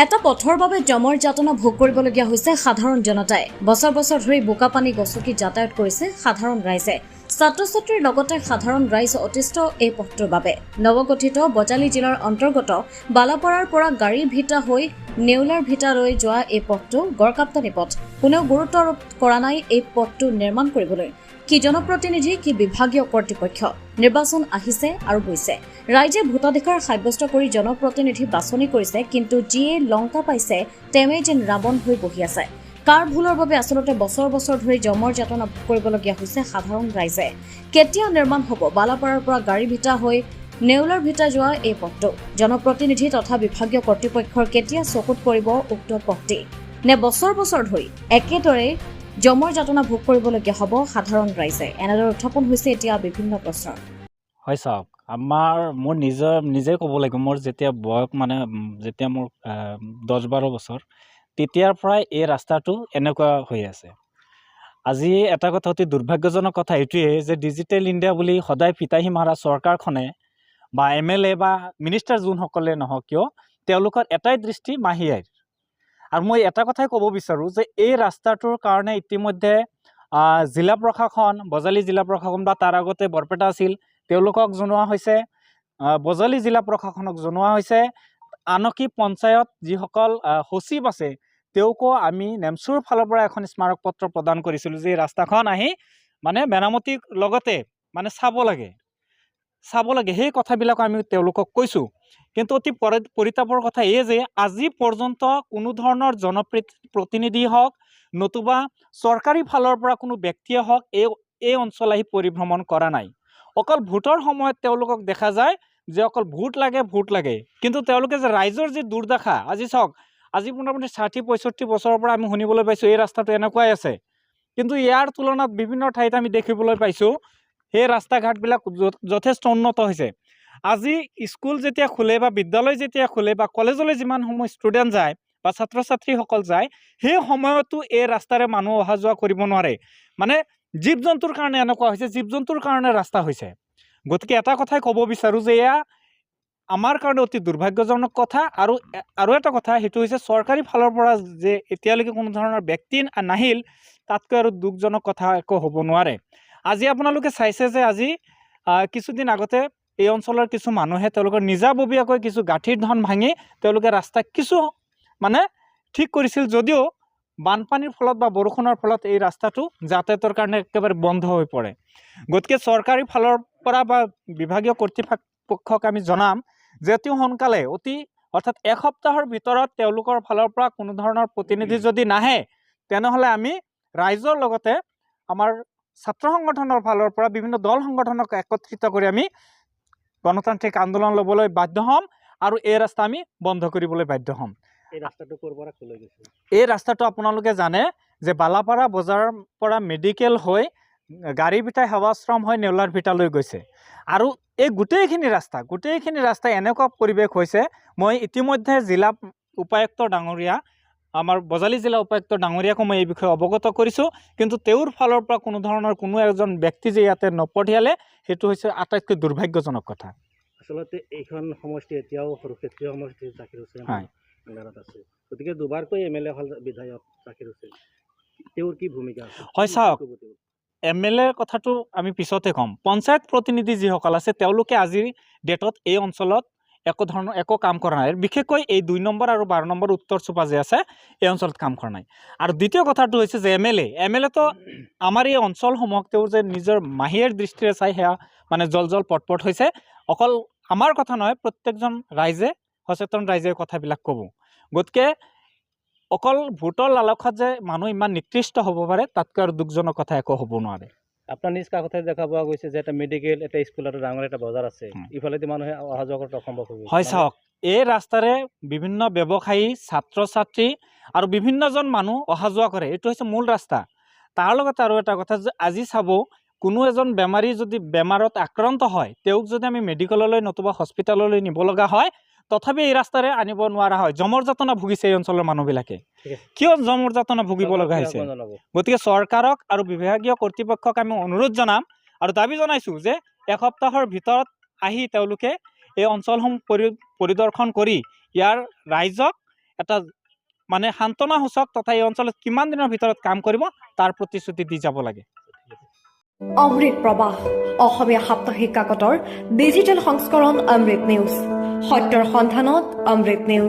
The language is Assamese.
এটা পথৰ বাবে জমৰ যাতনা ভোগ কৰিবলগীয়া হৈছে সাধাৰণ জনতাই। বছৰ বছৰ ধৰি বোকাপানী গছকি যাতায়াত কৰিছে সাধাৰণ ৰাইজে। ছাত্ৰ ছাত্ৰীৰ লগতে সাধাৰণ ৰাইজ অতিষ্ঠ এই পথটোৰ বাবে। নৱগঠিত বজালী জিলাৰ অন্তৰ্গত বালাপাৰাৰ পৰা গাড়ী ভিটা হৈ নেউলাৰ ভিটালৈ যোৱা এই পথটো গড়কাপ্তানি পথ। কোনেও গুৰুত্ব আৰোপ কৰা নাই এই পথটো নিৰ্মাণ কৰিবলৈ। কি জনপ্ৰতিনিধি, কি বিভাগীয় কৰ্তৃপক্ষ। নিৰ্বাচন আহিছে আৰু গৈছে। ৰাইজে ভোটাধিকাৰ সাব্যস্ত কৰি জনপ্ৰতিনিধি বাছনি কৰিছে, কিন্তু যিয়ে লংকা পাইছে তেওঁৱে যেন ৰাৱণ হৈ বহি আছে। কাৰ ভুলৰ বাবে আচলতে বছৰ বছৰ ধৰি জমৰ যাতনা ভোগ কৰিবলগীয়া হৈছে সাধাৰণ ৰাইজে। কেতিয়া নিৰ্মাণ হ'ব বালাপাৰাৰ পৰা গাড়ী ভিটা হৈ নেউলাৰ ভিটা যোৱা এই পথটো? জনপ্ৰতিনিধি তথা বিভাগীয় কৰ্তৃপক্ষৰ কেতিয়া চকুত পৰিব উক্ত পথটি? নে বছৰ বছৰ ধৰি একেদৰে জমৰ যাতনা ভোগ কৰিবলগীয়া হ'ব সাধাৰণ ৰাইজে? এনেদৰে উত্থাপন হৈছে এতিয়া বিভিন্ন প্ৰশ্ন। হয় চাওক, মোৰ নিজে ক'ব লাগিব, মোৰ যেতিয়া বয়স যেতিয়া মোৰ 10-12 বছৰ, তেতিয়াৰ পৰাই এই ৰাস্তাটো এনেকুৱা হৈ আছে। আজি এটা কথা অতি দুৰ্ভাগ্যজনক কথা এইটোৱে যে ডিজিটেল ইণ্ডিয়া বুলি সদায় ফিতাহী মাৰা চৰকাৰখনে বা MLA বা মিনিষ্টাৰ যোনসকলে নহওক কিয়, তেওঁলোকৰ এটাই দৃষ্টি মাহীয়াৰ। আৰু মই এটা কথাই ক'ব বিচাৰোঁ যে এই ৰাস্তাটোৰ কাৰণে ইতিমধ্যে জিলা প্ৰশাসন, বজালী জিলা প্ৰশাসন বা তাৰ আগতে বৰপেটা আছিল, তেওঁলোকক জনোৱা হৈছে, বজালী জিলা প্ৰশাসনক জনোৱা হৈছে, আনকি পঞ্চায়ত যিসকল সচিব আছে তেওঁকো আমি নেমচুৰ ফালৰ পৰা এখন স্মাৰক পত্ৰ প্ৰদান কৰিছিলোঁ যে ৰাস্তাখন আহি মেৰামতিৰ লগতে চাব লাগে। সেই কথাবিলাক আমি তেওঁলোকক কৈছোঁ। কিন্তু অতি পৰিতাপৰ কথা এই যে আজি পৰ্যন্ত কোনো ধৰণৰ জনপ্ৰতিনিধি হওক নতুবা চৰকাৰী ফালৰ পৰা কোনো ব্যক্তিয়ে হওক এই অঞ্চল আহি পৰিভ্ৰমণ কৰা নাই। অকল ভোটৰ সময়ত তেওঁলোকক দেখা যায় যে অকল ভোট লাগে, কিন্তু তেওঁলোকে যে ৰাইজৰ যি দুৰ্দশা, আজি চাওক, আজি মোটামুটি 60-65 বছৰৰ পৰা আমি শুনিবলৈ পাইছোঁ এই ৰাস্তাটো এনেকুৱাই আছে, কিন্তু ইয়াৰ তুলনাত বিভিন্ন ঠাইত আমি দেখিবলৈ পাইছোঁ সেই ৰাস্তা ঘাটবিলাক যথেষ্ট উন্নত হৈছে। আজি স্কুল যেতিয়া খোলে বা বিদ্যালয় যেতিয়া খোলে বা কলেজলৈ যিমান সময় ষ্টুডেণ্ট যায় বা ছাত্ৰ ছাত্ৰীসকল যায়, সেই সময়তো এই ৰাস্তাৰে মানুহ অহা যোৱা কৰিব নোৱাৰে। জীৱ জন্তুৰ কাৰণে এনেকুৱা হৈছে, জীৱ জন্তুৰ কাৰণে ৰাস্তা হৈছে। গতিকে এটা কথাই ক'ব বিচাৰোঁ যে এয়া আমাৰ কাৰণে অতি দুৰ্ভাগ্যজনক কথা। আৰু এটা কথা, সেইটো হৈছে চৰকাৰী ফালৰ পৰা যে এতিয়ালৈকে কোনো ধৰণৰ ব্যক্তি নাহিল, তাতকৈ আৰু দুখজনক কথা একো হ'ব নোৱাৰে। আজি আপোনালোকে চাইছে যে আজি কিছুদিন আগতে এই অঞ্চলৰ কিছু মানুহে তেওঁলোকৰ নিজাববীয়াকৈ কিছু গাঁঠিৰ ধন ভাঙি তেওঁলোকে ৰাস্তা কিছু ঠিক কৰিছিল, যদিও বানপানীৰ ফলত বা বৰষুণৰ ফলত এই ৰাস্তাটো যাতায়াতৰ কাৰণে একেবাৰে বন্ধ হৈ পৰে। গতিকে চৰকাৰী ফালৰ পৰা বা বিভাগীয় কৰ্তৃপক্ষক আমি জনাম যে অতি সোনকালে অৰ্থাৎ এসপ্তাহৰ ভিতৰত তেওঁলোকৰ ফালৰ পৰা কোনো ধৰণৰ প্ৰতিনিধি যদি নাহে, তেনেহ'লে আমি ৰাইজৰ লগতে আমাৰ ছাত্ৰ সংগঠনৰ ফালৰ পৰা বিভিন্ন দল সংগঠনক একত্ৰিত কৰি আমি গণতান্ত্ৰিক আন্দোলন ল'বলৈ বাধ্য হ'ম আৰু এই ৰাস্তা আমি বন্ধ কৰিবলৈ বাধ্য হ'ম। এই ৰাস্তাটো আপোনালোকে জানে যে বালাপাৰা বজাৰৰ পৰা মেডিকেল হৈ গাড়ী ভিটা সেৱাশ্ৰম হৈ নেউলাৰ ভিটালৈ গৈছে। আৰু এই গোটেইখিনি ৰাস্তা এনেকুৱা পৰিৱেশ হৈছে, মই ইতিমধ্যে জিলা উপায়ুক্ত ডাঙৰীয়া, আমাৰ বজালী জিলা উপায়ুক্ত ডাঙৰীয়াকো মই এই বিষয়ে অৱগত কৰিছোঁ, কিন্তু তেওঁৰ ফালৰ পৰা কোনো এজন ব্যক্তি যে ইয়াতে নপঠিয়ালে, সেইটো হৈছে আটাইতকৈ দুৰ্ভাগ্যজনক কথা। আচলতে এইখন সমষ্টি এতিয়াও সৰুক্ষেত্ৰীয় সমষ্টি জাকিৰ হুছেইন আণ্ডাৰত আছে। গতিকে দুবাৰকৈ MLA হ'ল বিধায়ক জাকিৰ হুছেইন, তেওঁৰ কি ভূমিকা আছে? হয় চাওক, MLA কথাটো আমি পিছতে ক'ম। পঞ্চায়ত প্ৰতিনিধি যিসকল আছে তেওঁলোকে আজিৰ ডেটত এই অঞ্চলত একো কাম কৰা নাই। বিশেষকৈ এই 2 নম্বৰ আৰু 12 নম্বৰ উত্তৰ চুপা যে আছে, এই অঞ্চলত কাম কৰা নাই। আৰু দ্বিতীয় কথাটো হৈছে যে MLA তো আমাৰ এই অঞ্চলসমূহক তেওঁ যে নিজৰ মাহীৰ দৃষ্টিৰে চাই সেয়া জল পটপট হৈছে। অকল আমাৰ কথা নহয়, প্ৰত্যেকজন ৰাইজে, সচেতন ৰাইজে কথাবিলাক ক'ব। গতিকে অকল ভোটৰ লালসাত যে মানুহ ইমান নিকৃষ্ট হ'ব পাৰে, তাতকৈ আৰু দুখজনক কথা একো হ'ব নোৱাৰে। আপোনাৰ নিজ কাষতে দেখা পোৱা গৈছে যে এটা মেডিকেল, এটা স্কুল আৰু ডাঙৰ এটা বজাৰ আছে, ইফালেদি মানুহে অহা যোৱা কৰাটো অসম্ভৱ হৈ গৈছে। হয় চাওক, এই ৰাস্তাৰে বিভিন্ন ব্যৱসায়ী, ছাত্ৰ ছাত্ৰী আৰু বিভিন্নজন মানুহ অহা যোৱা কৰে। এইটো হৈছে মূল ৰাস্তা। তাৰ লগতে আৰু এটা কথা যে আজি চাব, কোনো এজন বেমাৰী যদি বেমাৰত আক্ৰান্ত হয়, তেওঁক যদি আমি মেডিকেললৈ নতুবা হস্পিটেললৈ নিব লগা হয়, তথাপি এই ৰাস্তাৰে আনিব নোৱাৰা হয়। জমৰ যাতনা ভুগিছে এই অঞ্চলৰ মানুহবিলাকে। কিয় জমৰ যাতনা ভুগিব লগা হৈছে? গতিকে চৰকাৰক আৰু বিভাগীয় কৰ্তৃপক্ষক আমি অনুৰোধ জনাম আৰু দাবী জনাইছোঁ যে এসপ্তাহৰ ভিতৰত আহি তেওঁলোকে এই অঞ্চলসমূহ পৰিদৰ্শন কৰি ইয়াৰ ৰাইজক এটা মানে সান্তনাসূচক তথা এই অঞ্চলত কিমান দিনৰ ভিতৰত কাম কৰিব তাৰ প্ৰতিশ্ৰুতি দি যাব লাগে। অমৃত প্ৰবাহ অসমীয়া সাপ্তাহিক কাকতৰ ডিজিটেল সংস্কৰণ অমৃত নিউজ, সত্যৰ সন্ধানত অমৃত নিউজ।